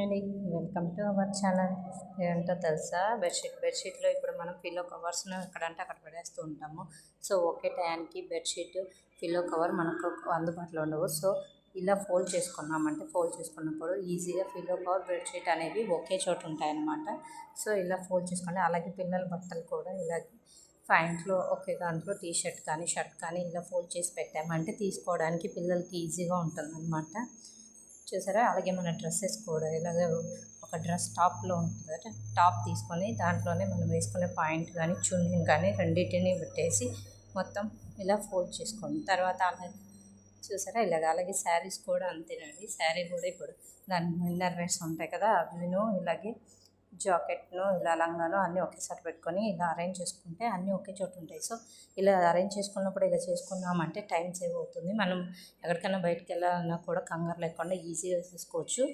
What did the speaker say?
అండి, welcome to our channel. ఏంటో తెలుసా, బెడ్షీట్లో ఇప్పుడు మనం పిల్లో కవర్స్ను ఎక్కడంటే అక్కడ పడేస్తూ ఉంటాము. సో ఒకే టయానికి బెడ్షీట్ పిల్లో కవర్ మనకు అందుబాటులో ఉండవు. సో ఇలా ఫోల్డ్ చేసుకున్నప్పుడు ఈజీగా పిల్లో కవర్ బెడ్షీట్ అనేవి ఒకే చోట ఉంటాయన్నమాట. సో ఇలా ఫోల్డ్ చేసుకోండి. అలాగే పిల్లల బట్టలు కూడా ఇలాగే ప్యాంట్లో ఒకే దాంట్లో టీ షర్ట్ కానీ షర్ట్ కానీ ఇలా ఫోల్డ్ చేసి పెట్టామంటే తీసుకోవడానికి పిల్లలకి ఈజీగా ఉంటుందన్నమాట. చూసారా, అలాగే మన డ్రెస్సెస్ కూడా ఇలాగే ఒక డ్రెస్ టాప్లో ఉంటుంది, టాప్ తీసుకొని దాంట్లోనే మనం వేసుకునే పాయింట్ కానీ చున్నీని కానీ రెండింటిని పెట్టేసి మొత్తం ఇలా ఫోల్డ్ చేసుకోండి. తర్వాత అలాగే చూసారా ఇలాగ. అలాగే శారీస్ కూడా అంతేనండి. శారీ కూడా ఇప్పుడు దాని ఇన్నర్ వేర్స్ ఉంటాయి కదా, అవిను ఇలాగే జాకెట్ను ఇలా లంగాను అన్నీ ఒకేసారి పెట్టుకొని ఇలా అరేంజ్ చేసుకుంటే అన్నీ ఒకే చోట ఉంటాయి. సో ఇలా అరేంజ్ చేసుకున్నప్పుడు ఇలా చేసుకున్నామంటే టైం సేవ్ అవుతుంది. మనం ఎక్కడికైనా బయటకు వెళ్ళాలన్నా కూడా కంగారు లేకుండా ఈజీగా చేసుకోవచ్చు.